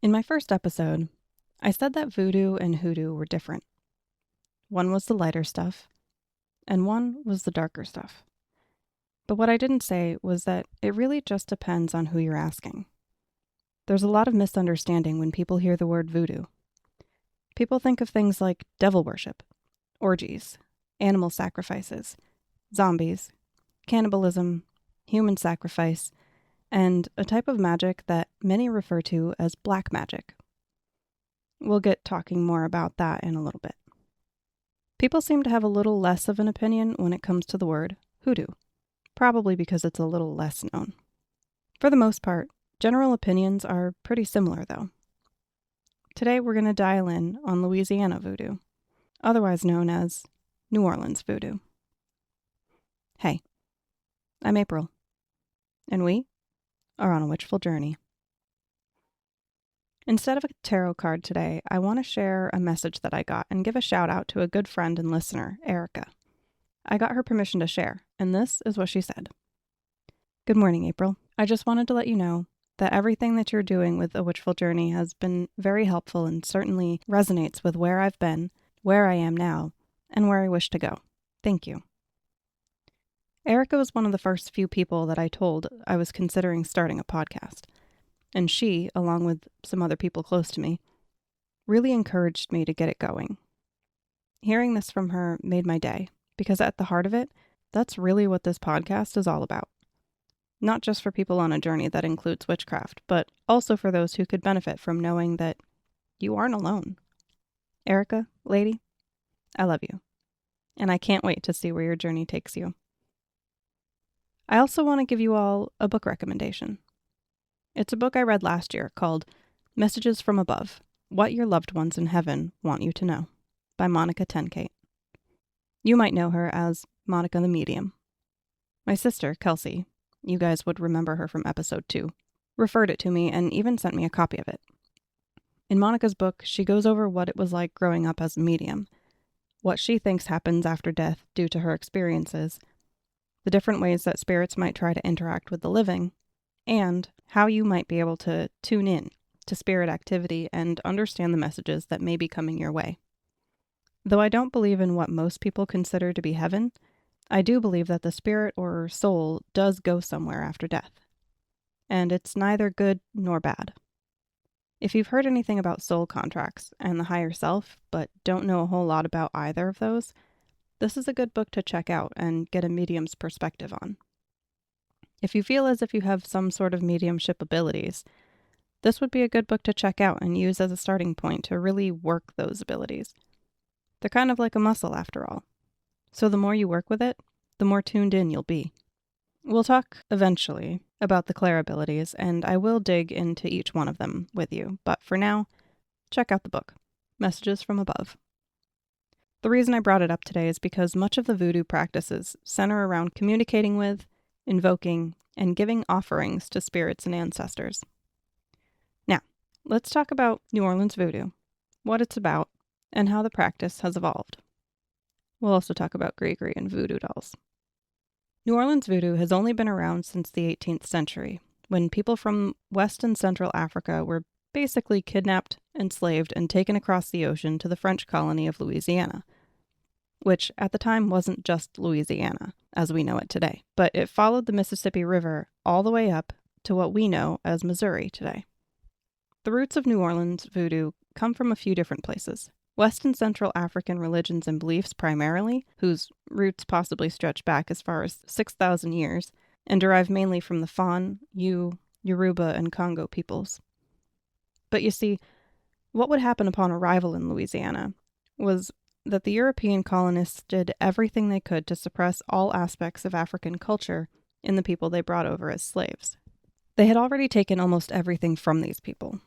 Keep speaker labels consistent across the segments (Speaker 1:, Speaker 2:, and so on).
Speaker 1: In my first episode, I said that voodoo and hoodoo were different. One was the lighter stuff, and one was the darker stuff. But what I didn't say was that it really just depends on who you're asking. There's a lot of misunderstanding when people hear the word voodoo. People think of things like devil worship, orgies, animal sacrifices, zombies, cannibalism, human sacrifice, and a type of magic that many refer to as black magic. We'll get talking more about that in a little bit. People seem to have a little less of an opinion when it comes to the word hoodoo, probably because it's a little less known. For the most part, general opinions are pretty similar, though. Today we're going to dial in on Louisiana voodoo, otherwise known as New Orleans voodoo. Hey, I'm April, and we are on a witchful journey. Instead of a tarot card today, I want to share a message that I got and give a shout out to a good friend and listener, Erica. I got her permission to share, and this is what she said. Good morning, April. I just wanted to let you know that everything that you're doing with A Witchful Journey has been very helpful and certainly resonates with where I've been, where I am now, and where I wish to go. Thank you. Erica was one of the first few people that I told I was considering starting a podcast. And she, along with some other people close to me, really encouraged me to get it going. Hearing this from her made my day, because at the heart of it, that's really what this podcast is all about. Not just for people on a journey that includes witchcraft, but also for those who could benefit from knowing that you aren't alone. Erica, lady, I love you, and I can't wait to see where your journey takes you. I also want to give you all a book recommendation. It's a book I read last year called Messages from Above, What Your Loved Ones in Heaven Want You to Know, by Monica Tenkate. You might know her as Monica the Medium. My sister, Kelsey, you guys would remember her from episode 2, referred it to me and even sent me a copy of it. In Monica's book, she goes over what it was like growing up as a medium, what she thinks happens after death due to her experiences, the different ways that spirits might try to interact with the living, and how you might be able to tune in to spirit activity and understand the messages that may be coming your way. Though I don't believe in what most people consider to be heaven, I do believe that the spirit or soul does go somewhere after death. And it's neither good nor bad. If you've heard anything about soul contracts and the higher self, but don't know a whole lot about either of those, this is a good book to check out and get a medium's perspective on. If you feel as if you have some sort of mediumship abilities, this would be a good book to check out and use as a starting point to really work those abilities. They're kind of like a muscle after all. So the more you work with it, the more tuned in you'll be. We'll talk eventually about the Claire abilities, and I will dig into each one of them with you. But for now, check out the book, Messages from Above. The reason I brought it up today is because much of the voodoo practices center around communicating with, invoking, and giving offerings to spirits and ancestors. Now, let's talk about New Orleans voodoo, what it's about, and how the practice has evolved. We'll also talk about Gris and voodoo dolls. New Orleans voodoo has only been around since the 18th century, when people from West and Central Africa were basically kidnapped, enslaved, and taken across the ocean to the French colony of Louisiana, which at the time wasn't just Louisiana, as we know it today, but it followed the Mississippi River all the way up to what we know as Missouri today. The roots of New Orleans voodoo come from a few different places. West and Central African religions and beliefs primarily, whose roots possibly stretch back as far as 6,000 years, and derive mainly from the Fon, Yoruba, and Congo peoples. But you see, what would happen upon arrival in Louisiana was that the European colonists did everything they could to suppress all aspects of African culture in the people they brought over as slaves. They had already taken almost everything from these people.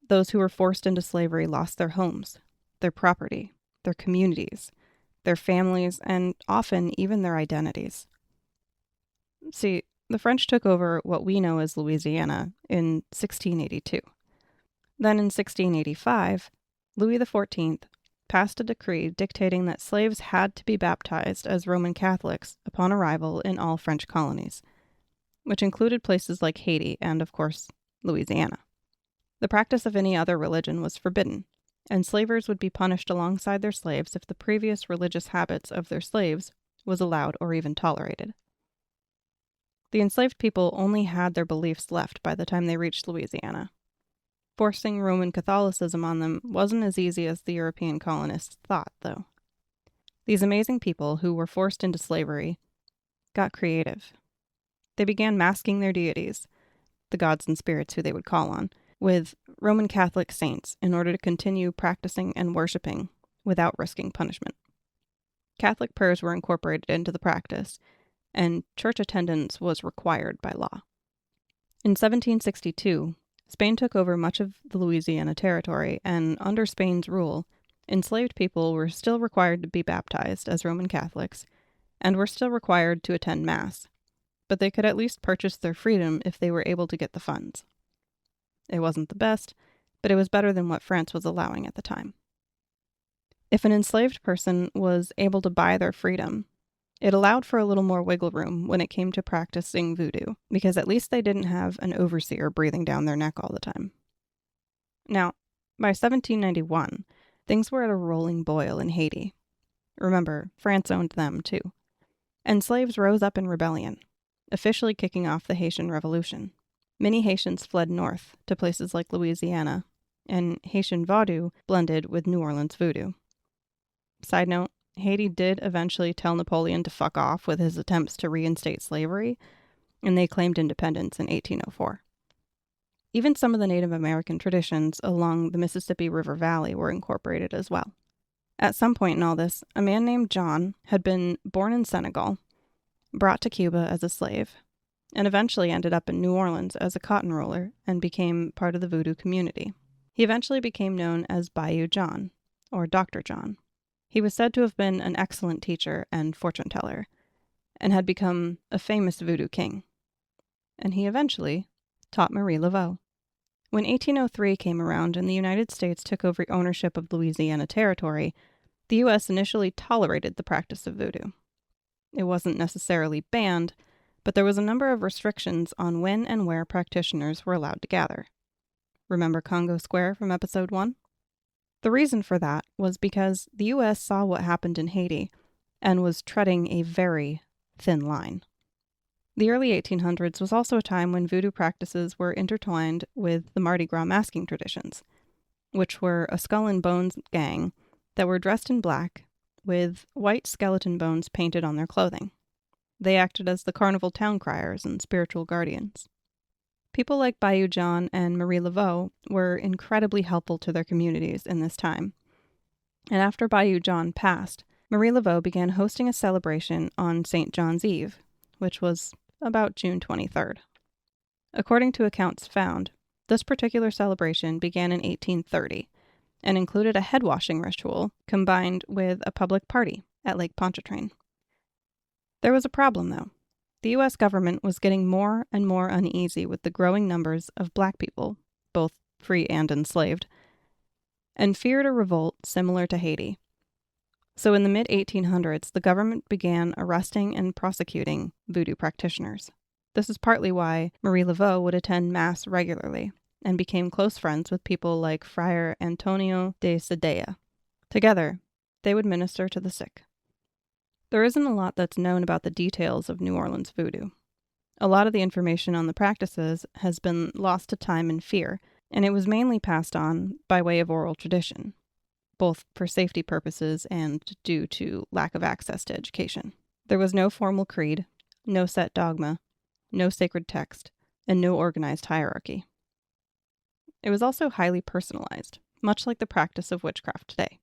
Speaker 1: Those who were forced into slavery lost their homes, their property, their communities, their families, and often even their identities. See, the French took over what we know as Louisiana in 1682. Then in 1685, Louis XIV passed a decree dictating that slaves had to be baptized as Roman Catholics upon arrival in all French colonies, which included places like Haiti and, of course, Louisiana. The practice of any other religion was forbidden, and slavers would be punished alongside their slaves if the previous religious habits of their slaves was allowed or even tolerated. The enslaved people only had their beliefs left by the time they reached Louisiana. Forcing Roman Catholicism on them wasn't as easy as the European colonists thought, though. These amazing people who were forced into slavery got creative. They began masking their deities, the gods and spirits who they would call on, with Roman Catholic saints in order to continue practicing and worshiping without risking punishment. Catholic prayers were incorporated into the practice, and church attendance was required by law. In 1762, Spain took over much of the Louisiana territory, and under Spain's rule, enslaved people were still required to be baptized as Roman Catholics, and were still required to attend Mass, but they could at least purchase their freedom if they were able to get the funds. It wasn't the best, but it was better than what France was allowing at the time. If an enslaved person was able to buy their freedom, it allowed for a little more wiggle room when it came to practicing voodoo, because at least they didn't have an overseer breathing down their neck all the time. Now, by 1791, things were at a rolling boil in Haiti. Remember, France owned them too. And slaves rose up in rebellion, officially kicking off the Haitian Revolution. Many Haitians fled north to places like Louisiana, and Haitian Voodoo blended with New Orleans voodoo. Side note, Haiti did eventually tell Napoleon to fuck off with his attempts to reinstate slavery, and they claimed independence in 1804. Even some of the Native American traditions along the Mississippi River Valley were incorporated as well. At some point in all this, a man named John had been born in Senegal, brought to Cuba as a slave, and eventually ended up in New Orleans as a cotton roller and became part of the voodoo community. He eventually became known as Bayou John, or Dr. John. He was said to have been an excellent teacher and fortune teller, and had become a famous voodoo king. And he eventually taught Marie Laveau. When 1803 came around and the United States took over ownership of Louisiana territory, the U.S. initially tolerated the practice of voodoo. It wasn't necessarily banned, but there was a number of restrictions on when and where practitioners were allowed to gather. Remember Congo Square from episode 1? The reason for that was because the U.S. saw what happened in Haiti and was treading a very thin line. The early 1800s was also a time when voodoo practices were intertwined with the Mardi Gras masking traditions, which were a skull and bones gang that were dressed in black with white skeleton bones painted on their clothing. They acted as the carnival town criers and spiritual guardians. People like Bayou John and Marie Laveau were incredibly helpful to their communities in this time. And after Bayou John passed, Marie Laveau began hosting a celebration on St. John's Eve, which was about June 23rd. According to accounts found, this particular celebration began in 1830 and included a head-washing ritual combined with a public party at Lake Pontchartrain. There was a problem, though. The U.S. government was getting more and more uneasy with the growing numbers of black people, both free and enslaved, and feared a revolt similar to Haiti. So in the mid-1800s, the government began arresting and prosecuting voodoo practitioners. This is partly why Marie Laveau would attend Mass regularly and became close friends with people like Friar Antonio de Sedea. Together, they would minister to the sick. There isn't a lot that's known about the details of New Orleans voodoo. A lot of the information on the practices has been lost to time and fear, and it was mainly passed on by way of oral tradition, both for safety purposes and due to lack of access to education. There was no formal creed, no set dogma, no sacred text, and no organized hierarchy. It was also highly personalized, much like the practice of witchcraft today.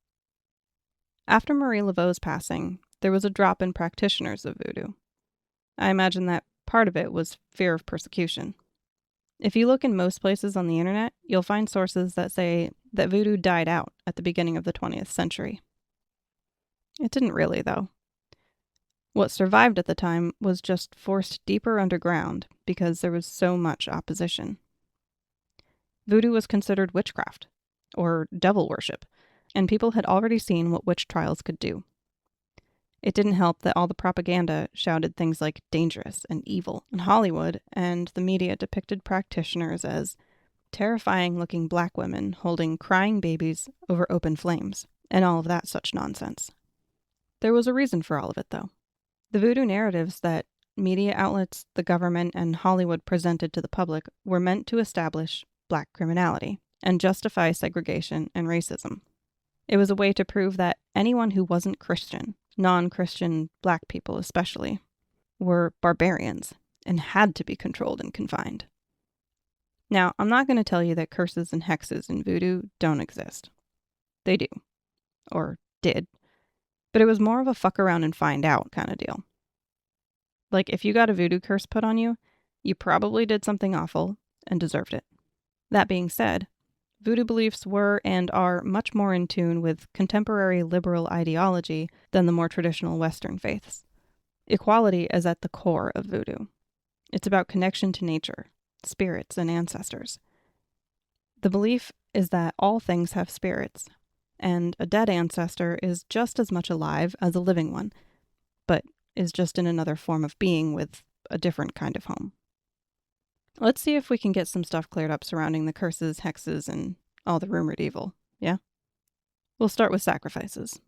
Speaker 1: After Marie Laveau's passing, there was a drop in practitioners of voodoo. I imagine that part of it was fear of persecution. If you look in most places on the internet, you'll find sources that say that voodoo died out at the beginning of the 20th century. It didn't really, though. What survived at the time was just forced deeper underground because there was so much opposition. Voodoo was considered witchcraft, or devil worship, and people had already seen what witch trials could do. It didn't help that all the propaganda shouted things like dangerous and evil, and Hollywood and the media depicted practitioners as terrifying-looking black women holding crying babies over open flames, and all of that such nonsense. There was a reason for all of it, though. The voodoo narratives that media outlets, the government, and Hollywood presented to the public were meant to establish black criminality and justify segregation and racism. It was a way to prove that anyone who wasn't Christian, non-Christian black people especially, were barbarians and had to be controlled and confined. Now, I'm not going to tell you that curses and hexes in voodoo don't exist. They do. Or did. But it was more of a fuck around and find out kind of deal. Like, if you got a voodoo curse put on you, you probably did something awful and deserved it. That being said, voodoo beliefs were and are much more in tune with contemporary liberal ideology than the more traditional Western faiths. Equality is at the core of voodoo. It's about connection to nature, spirits, and ancestors. The belief is that all things have spirits, and a dead ancestor is just as much alive as a living one, but is just in another form of being with a different kind of home. Let's see if we can get some stuff cleared up surrounding the curses, hexes, and all the rumored evil, yeah? We'll start with sacrifices.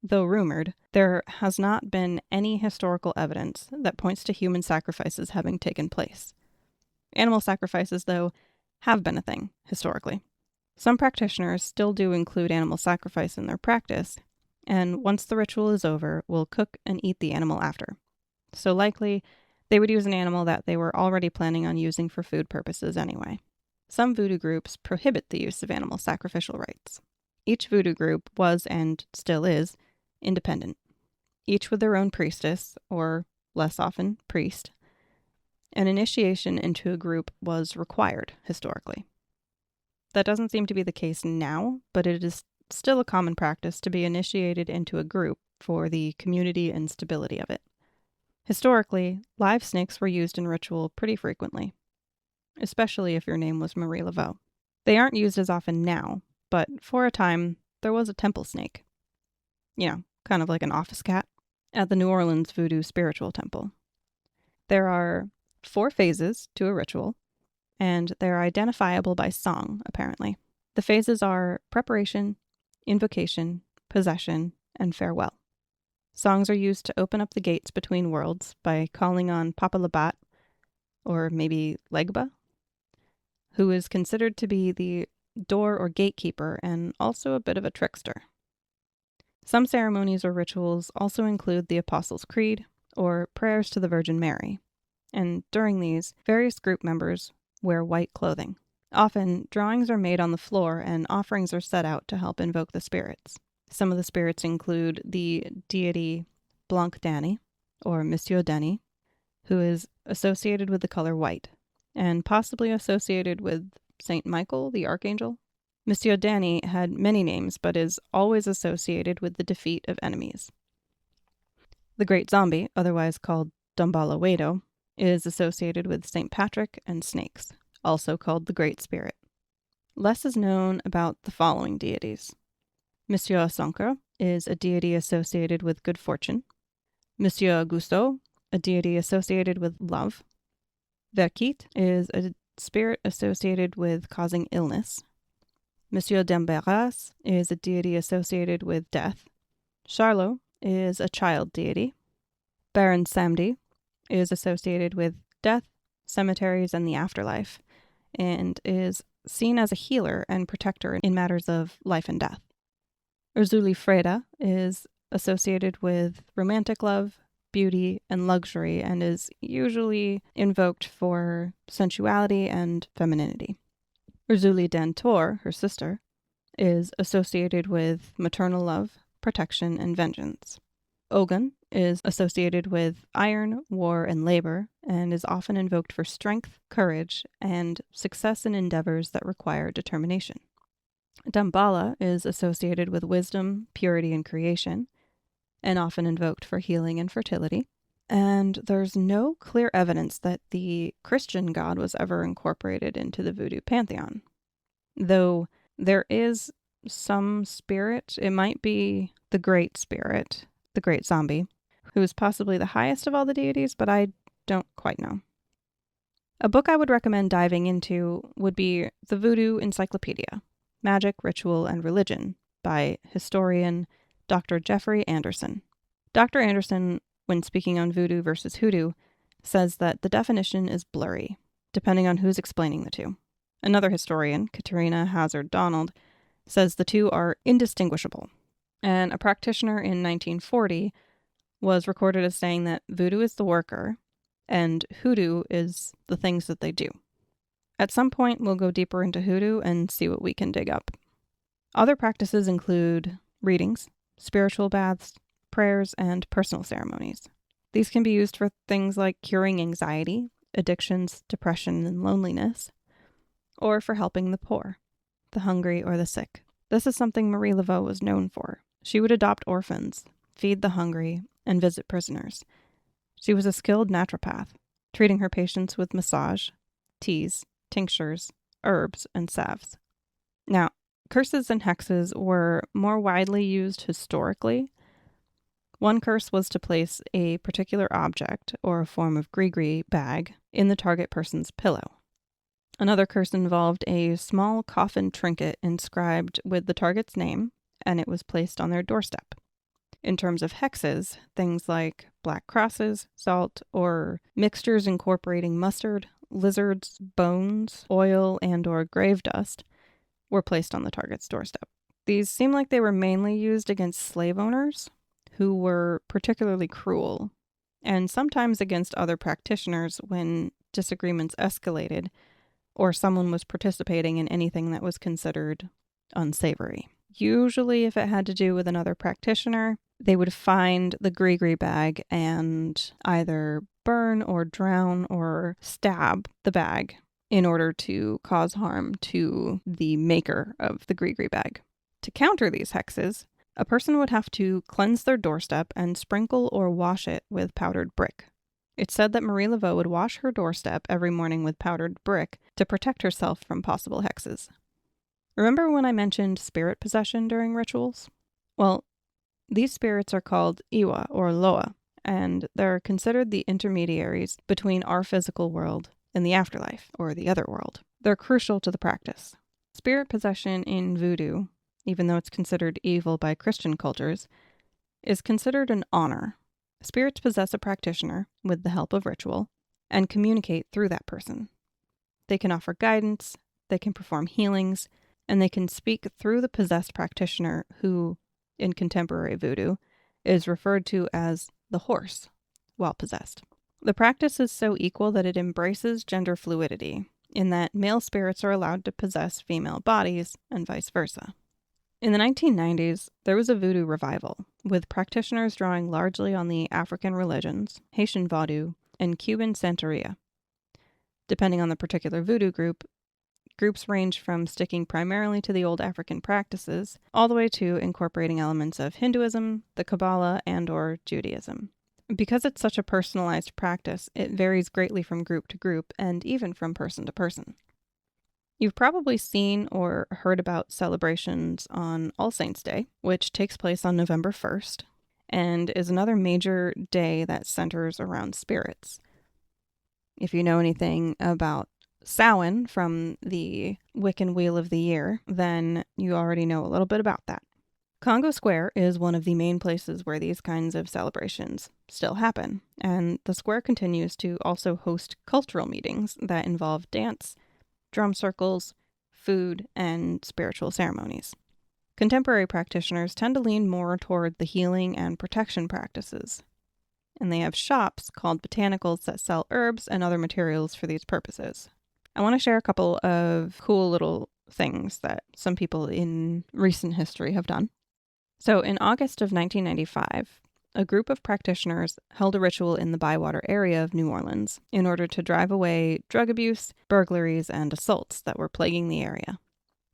Speaker 1: Though rumored, there has not been any historical evidence that points to human sacrifices having taken place. Animal sacrifices, though, have been a thing, historically. Some practitioners still do include animal sacrifice in their practice, and once the ritual is over, will cook and eat the animal after. So likely, they would use an animal that they were already planning on using for food purposes anyway. Some voodoo groups prohibit the use of animal sacrificial rites. Each voodoo group was, and still is, independent, each with their own priestess, or less often, priest. An initiation into a group was required, historically. That doesn't seem to be the case now, but it is still a common practice to be initiated into a group for the community and stability of it. Historically, live snakes were used in ritual pretty frequently, especially if your name was Marie Laveau. They aren't used as often now, but for a time, there was a temple snake. You know, kind of like an office cat, at the New Orleans Voodoo Spiritual Temple. There are 4 phases to a ritual, and they're identifiable by song, apparently. The phases are preparation, invocation, possession, and farewell. Songs are used to open up the gates between worlds by calling on Papa Labat, or maybe Legba, who is considered to be the door or gatekeeper and also a bit of a trickster. Some ceremonies or rituals also include the Apostles' Creed or prayers to the Virgin Mary, and during these, various group members wear white clothing. Often, drawings are made on the floor and offerings are set out to help invoke the spirits. Some of the spirits include the deity Blanc Danny, or Monsieur Denny, who is associated with the color white, and possibly associated with Saint Michael, the Archangel. Monsieur Danny had many names, but is always associated with the defeat of enemies. The Great Zombie, otherwise called Damballa Wado, is associated with St. Patrick and snakes, also called the Great Spirit. Less is known about the following deities. Monsieur Sonka is a deity associated with good fortune. Monsieur Augusto, a deity associated with love. Verkit is a spirit associated with causing illness. Monsieur d'Embarras is a deity associated with death. Charlot is a child deity. Baron Samedi is associated with death, cemeteries, and the afterlife, and is seen as a healer and protector in matters of life and death. Urzuli Freda is associated with romantic love, beauty, and luxury, and is usually invoked for sensuality and femininity. Urzuli Dantor, her sister, is associated with maternal love, protection, and vengeance. Ogun is associated with iron, war, and labor, and is often invoked for strength, courage, and success in endeavors that require determination. Damballa is associated with wisdom, purity, and creation, and often invoked for healing and fertility. And there's no clear evidence that the Christian god was ever incorporated into the voodoo pantheon. Though there is some spirit, it might be the Great Spirit, the Great Zombie, who is possibly the highest of all the deities, but I don't quite know. A book I would recommend diving into would be the Voodoo Encyclopedia, Magic, Ritual, and Religion by historian Dr. Jeffery Anderson. Dr. Anderson, when speaking on voodoo versus hoodoo, says that the definition is blurry, depending on who's explaining the two. Another historian, Katerina Hazard Donald, says the two are indistinguishable, and a practitioner in 1940 was recorded as saying that voodoo is the worker and hoodoo is the things that they do. At some point, we'll go deeper into hoodoo and see what we can dig up. Other practices include readings, spiritual baths, prayers, and personal ceremonies. These can be used for things like curing anxiety, addictions, depression, and loneliness, or for helping the poor, the hungry, or the sick. This is something Marie Laveau was known for. She would adopt orphans, feed the hungry, and visit prisoners. She was a skilled naturopath, treating her patients with massage, teas, tinctures, herbs, and salves. Now, curses and hexes were more widely used historically. One curse was to place a particular object, or a form of gris bag, in the target person's pillow. Another curse involved a small coffin trinket inscribed with the target's name, and it was placed on their doorstep. In terms of hexes, things like black crosses, salt, or mixtures incorporating mustard, lizards, bones, oil, and/or grave dust were placed on the target's doorstep. These seem like they were mainly used against slave owners, who were particularly cruel, and sometimes against other practitioners when disagreements escalated or someone was participating in anything that was considered unsavory. Usually, if it had to do with another practitioner, they would find the gris bag and either burn or drown or stab the bag in order to cause harm to the maker of the gris bag. To counter these hexes, a person would have to cleanse their doorstep and sprinkle or wash it with powdered brick. It's said that Marie Laveau would wash her doorstep every morning with powdered brick to protect herself from possible hexes. Remember when I mentioned spirit possession during rituals? Well, these spirits are called Iwa or Loa, and they're considered the intermediaries between our physical world and the afterlife, or the other world. They're crucial to the practice. Spirit possession in voodoo, even though it's considered evil by Christian cultures, is considered an honor. Spirits possess a practitioner with the help of ritual and communicate through that person. They can offer guidance, they can perform healings, and they can speak through the possessed practitioner who, in contemporary voodoo, is referred to as the horse while possessed. The practice is so equal that it embraces gender fluidity, in that male spirits are allowed to possess female bodies and vice versa. In the 1990s, there was a voodoo revival, with practitioners drawing largely on the African religions, Haitian Vodou, and Cuban Santeria. Depending on the particular voodoo group, groups range from sticking primarily to the old African practices, all the way to incorporating elements of Hinduism, the Kabbalah, and/or Judaism. Because it's such a personalized practice, it varies greatly from group to group, and even from person to person. You've probably seen or heard about celebrations on All Saints' Day, which takes place on November 1st, and is another major day that centers around spirits. If you know anything about Samhain from the Wiccan Wheel of the Year, then you already know a little bit about that. Congo Square is one of the main places where these kinds of celebrations still happen, and the square continues to also host cultural meetings that involve dance, drum circles, food, and spiritual ceremonies. Contemporary practitioners tend to lean more toward the healing and protection practices, and they have shops called botanicals that sell herbs and other materials for these purposes. I want to share a couple of cool little things that some people in recent history have done. So in August of 1995, a group of practitioners held a ritual in the Bywater area of New Orleans in order to drive away drug abuse, burglaries, and assaults that were plaguing the area.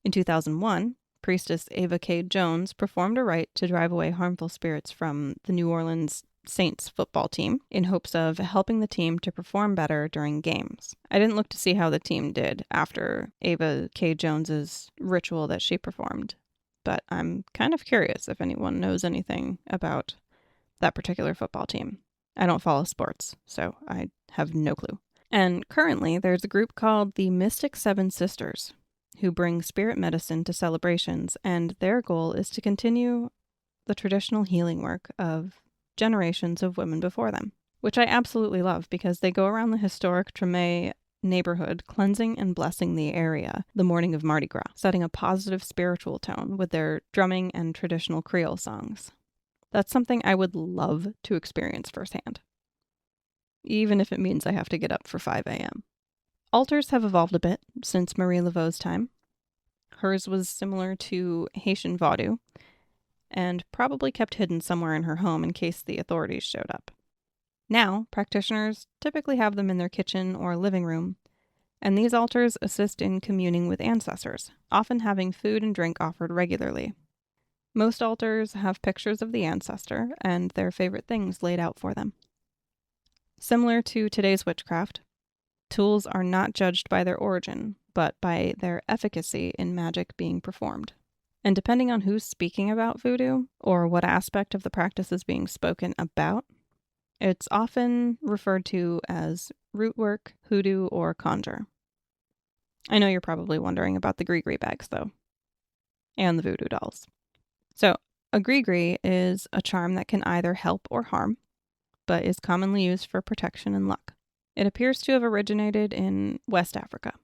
Speaker 1: In 2001, priestess Ava K. Jones performed a rite to drive away harmful spirits from the New Orleans Saints football team in hopes of helping the team to perform better during games. I didn't look to see how the team did after Ava K. Jones's ritual that she performed, but I'm kind of curious if anyone knows anything about that particular football team. I don't follow sports, so I have no clue. And currently, there's a group called the Mystic Seven Sisters who bring spirit medicine to celebrations, and their goal is to continue the traditional healing work of generations of women before them, which I absolutely love because they go around the historic Treme neighborhood cleansing and blessing the area the morning of Mardi Gras, setting a positive spiritual tone with their drumming and traditional Creole songs. That's something I would love to experience firsthand, even if it means I have to get up for 5 a.m. Altars have evolved a bit since Marie Laveau's time. Hers was similar to Haitian Voodoo, and probably kept hidden somewhere in her home in case the authorities showed up. Now, practitioners typically have them in their kitchen or living room, and these altars assist in communing with ancestors, often having food and drink offered regularly. Most altars have pictures of the ancestor and their favorite things laid out for them. Similar to today's witchcraft, tools are not judged by their origin, but by their efficacy in magic being performed. And depending on who's speaking about voodoo, or what aspect of the practice is being spoken about, it's often referred to as root work, hoodoo, or conjure. I know you're probably wondering about the Gris bags, though, and the voodoo dolls. So, a Gris is a charm that can either help or harm, but is commonly used for protection and luck. It appears to have originated in West Africa.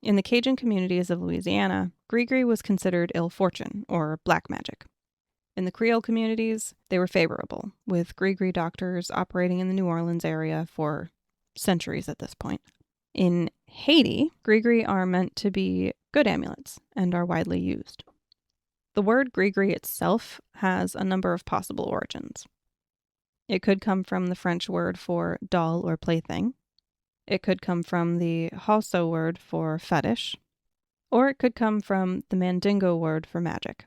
Speaker 1: In the Cajun communities of Louisiana, Gris was considered ill fortune, or black magic. In the Creole communities, they were favorable, with Gris doctors operating in the New Orleans area for centuries at this point. In Haiti, Gris are meant to be good amulets and are widely used. The word Gris itself has a number of possible origins. It could come from the French word for doll or plaything. It could come from the Hausa word for fetish, or it could come from the Mandingo word for magic.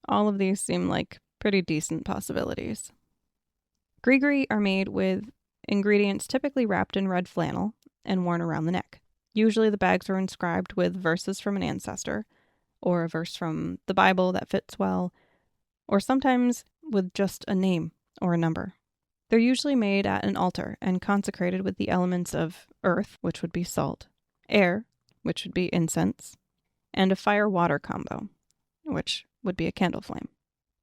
Speaker 1: All of these seem like pretty decent possibilities. Gris are made with ingredients typically wrapped in red flannel and worn around the neck. Usually the bags are inscribed with verses from an ancestor, or a verse from the Bible that fits well, or sometimes with just a name or a number. They're usually made at an altar and consecrated with the elements of earth, which would be salt, air, which would be incense, and a fire-water combo, which would be a candle flame.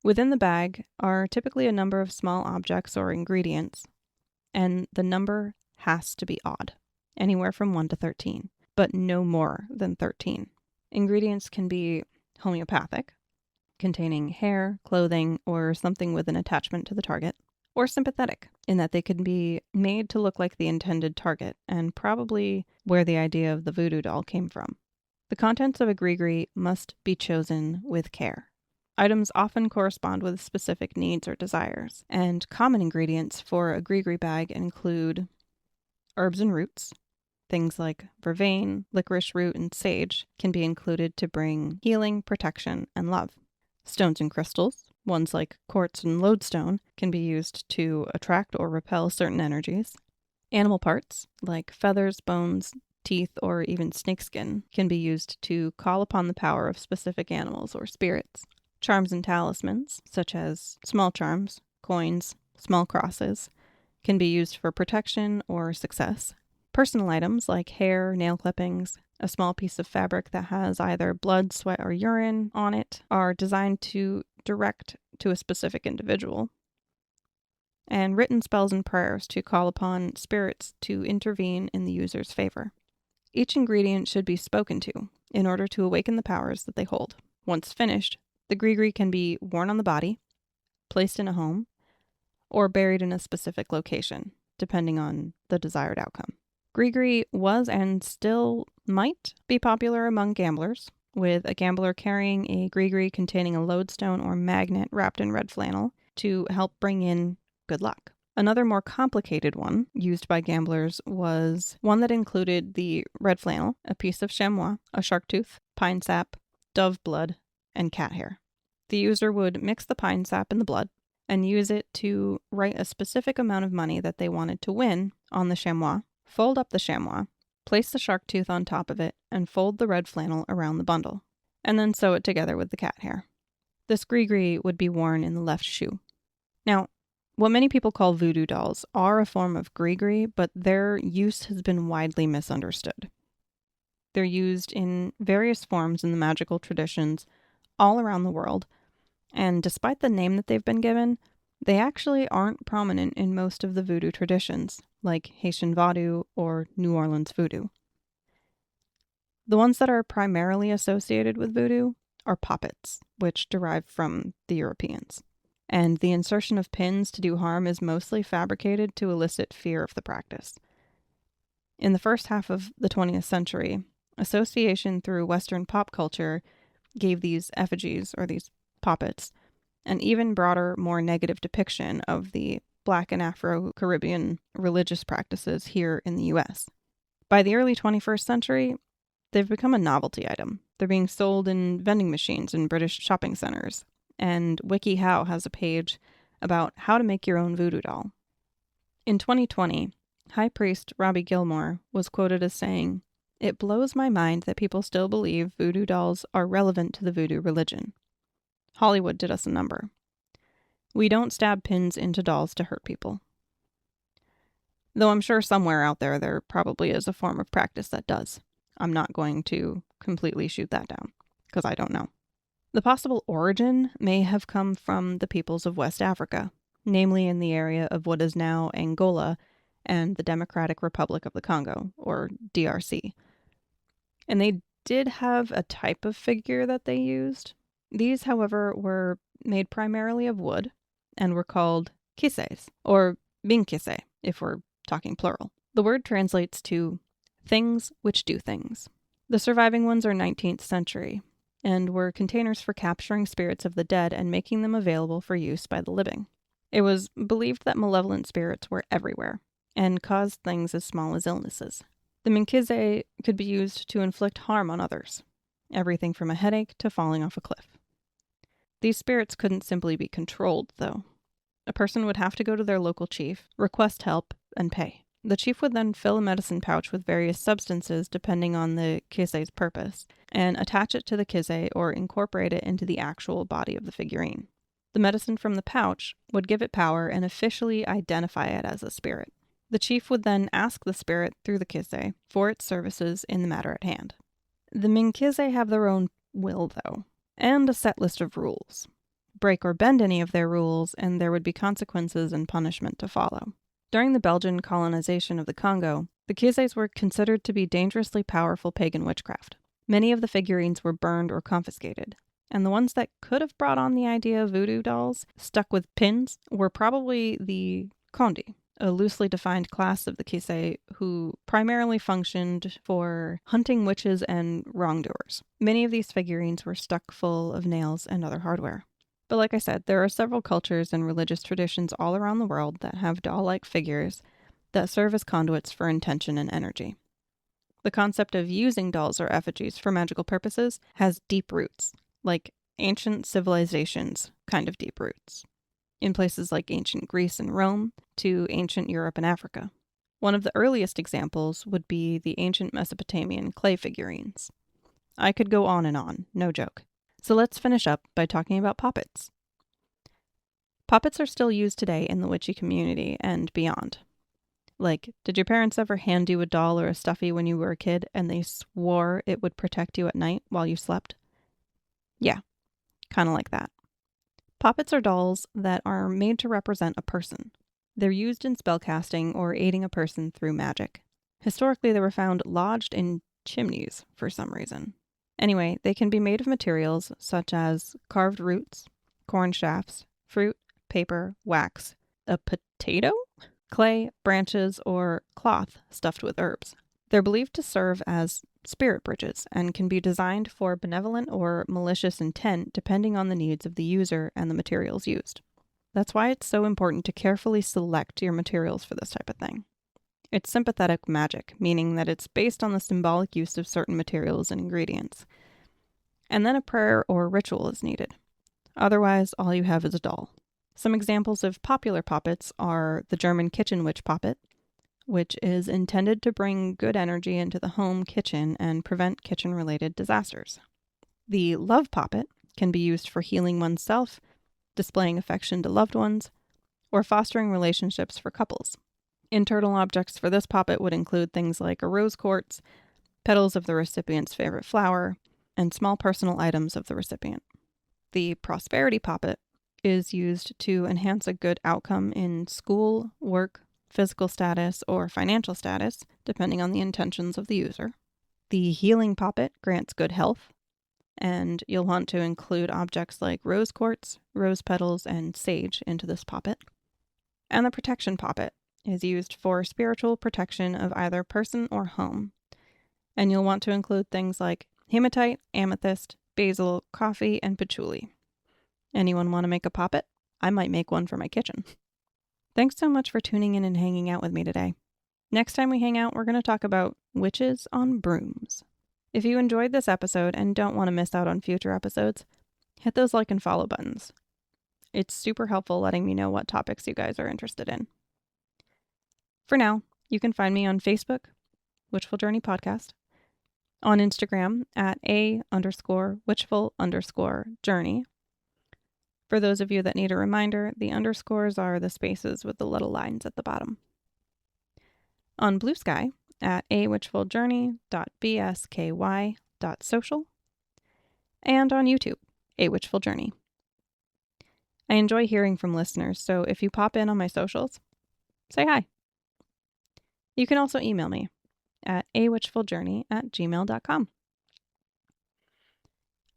Speaker 1: Within the bag are typically a number of small objects or ingredients, and the number has to be odd, anywhere from 1 to 13, but no more than 13. Ingredients can be homeopathic, containing hair, clothing, or something with an attachment to the target, or sympathetic, in that they can be made to look like the intended target, and probably where the idea of the voodoo doll came from. The contents of a Gris must be chosen with care. Items often correspond with specific needs or desires, and common ingredients for a Gris bag include herbs and roots. Things like vervain, licorice root, and sage can be included to bring healing, protection, and love. Stones and crystals, ones like quartz and lodestone, can be used to attract or repel certain energies. Animal parts, like feathers, bones, teeth, or even snakeskin, can be used to call upon the power of specific animals or spirits. Charms and talismans, such as small charms, coins, small crosses, can be used for protection or success. Personal items like hair, nail clippings, a small piece of fabric that has either blood, sweat, or urine on it are designed to direct to a specific individual. And written spells and prayers to call upon spirits to intervene in the user's favor. Each ingredient should be spoken to in order to awaken the powers that they hold. Once finished, the Gris can be worn on the body, placed in a home, or buried in a specific location, depending on the desired outcome. Gris was and still might be popular among gamblers, with a gambler carrying a Gris containing a lodestone or magnet wrapped in red flannel to help bring in good luck. Another more complicated one used by gamblers was one that included the red flannel, a piece of chamois, a shark tooth, pine sap, dove blood, and cat hair. The user would mix the pine sap in the blood and use it to write a specific amount of money that they wanted to win on the chamois, fold up the chamois, place the shark tooth on top of it, and fold the red flannel around the bundle, and then sew it together with the cat hair. This Gris would be worn in the left shoe. Now, What many people call voodoo dolls are a form of Gris, but their use has been widely misunderstood. They're used in various forms in the magical traditions all around the world, and despite the name that they've been given, they actually aren't prominent in most of the voodoo traditions, like Haitian Voodoo or New Orleans Voodoo. The ones that are primarily associated with voodoo are poppets, which derive from the Europeans. And the insertion of pins to do harm is mostly fabricated to elicit fear of the practice. In the first half of the 20th century, association through Western pop culture gave these effigies, or these poppets, an even broader, more negative depiction of the Black and Afro-Caribbean religious practices here in the US. By the early 21st century, they've become a novelty item. They're being sold in vending machines in British shopping centers, and WikiHow has a page about how to make your own voodoo doll. In 2020, High Priest Robbie Gilmore was quoted as saying, "It blows my mind that people still believe voodoo dolls are relevant to the voodoo religion. Hollywood did us a number. We don't stab pins into dolls to hurt people." Though I'm sure somewhere out there probably is a form of practice that does. I'm not going to completely shoot that down, because I don't know. The possible origin may have come from the peoples of West Africa, namely in the area of what is now Angola and the Democratic Republic of the Congo, or DRC. And they did have a type of figure that they used. These, however, were made primarily of wood and were called kises, or binkise, if we're talking plural. The word translates to things which do things. The surviving ones are 19th century and were containers for capturing spirits of the dead and making them available for use by the living. It was believed that malevolent spirits were everywhere and caused things as small as illnesses. The minkise could be used to inflict harm on others, everything from a headache to falling off a cliff. These spirits couldn't simply be controlled, though. A person would have to go to their local chief, request help, and pay. The chief would then fill a medicine pouch with various substances depending on the kise's purpose, and attach it to the kise or incorporate it into the actual body of the figurine. The medicine from the pouch would give it power and officially identify it as a spirit. The chief would then ask the spirit through the kise for its services in the matter at hand. The minkise have their own will, though, and a set list of rules. Break or bend any of their rules, and there would be consequences and punishment to follow. During the Belgian colonization of the Congo, the kises were considered to be dangerously powerful pagan witchcraft. Many of the figurines were burned or confiscated, and the ones that could have brought on the idea of voodoo dolls stuck with pins were probably the kondi, a loosely defined class of the kise who primarily functioned for hunting witches and wrongdoers. Many of these figurines were stuck full of nails and other hardware. But like I said, there are several cultures and religious traditions all around the world that have doll-like figures that serve as conduits for intention and energy. The concept of using dolls or effigies for magical purposes has deep roots, like ancient civilizations kind of deep roots, in places like ancient Greece and Rome to ancient Europe and Africa. One of the earliest examples would be the ancient Mesopotamian clay figurines. I could go on, no joke. So let's finish up by talking about poppets. Poppets are still used today in the witchy community and beyond. Like, did your parents ever hand you a doll or a stuffy when you were a kid and they swore it would protect you at night while you slept? Yeah, kind of like that. Poppets are dolls that are made to represent a person. They're used in spellcasting or aiding a person through magic. Historically, they were found lodged in chimneys for some reason. Anyway, they can be made of materials such as carved roots, corn shafts, fruit, paper, wax, a potato, clay, branches, or cloth stuffed with herbs. They're believed to serve as spirit bridges and can be designed for benevolent or malicious intent depending on the needs of the user and the materials used. That's why it's so important to carefully select your materials for this type of thing. It's sympathetic magic, meaning that it's based on the symbolic use of certain materials and ingredients. And then a prayer or ritual is needed. Otherwise, all you have is a doll. Some examples of popular poppets are the German kitchen witch poppet, which is intended to bring good energy into the home kitchen and prevent kitchen-related disasters. The love poppet can be used for healing oneself, displaying affection to loved ones, or fostering relationships for couples. Internal objects for this poppet would include things like a rose quartz, petals of the recipient's favorite flower, and small personal items of the recipient. The prosperity poppet is used to enhance a good outcome in school, work, physical status, or financial status, depending on the intentions of the user. The healing poppet grants good health, and you'll want to include objects like rose quartz, rose petals, and sage into this poppet. And the protection poppet is used for spiritual protection of either person or home. And you'll want to include things like hematite, amethyst, basil, coffee, and patchouli. Anyone want to make a poppet? I might make one for my kitchen. Thanks so much for tuning in and hanging out with me today. Next time we hang out, we're going to talk about witches on brooms. If you enjoyed this episode and don't want to miss out on future episodes, hit those like and follow buttons. It's super helpful letting me know what topics you guys are interested in. For now, you can find me on Facebook, Witchful Journey Podcast, on Instagram at _witchful_journey. For those of you that need a reminder, the underscores are the spaces with the little lines at the bottom. On BlueSky at awitchfuljourney.bsky.social, and on YouTube, A Witchful Journey. I enjoy hearing from listeners, so if you pop in on my socials, say hi. You can also email me at awitchfuljourney@gmail.com.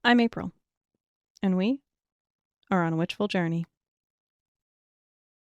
Speaker 1: I'm April, and we are on a witchful journey.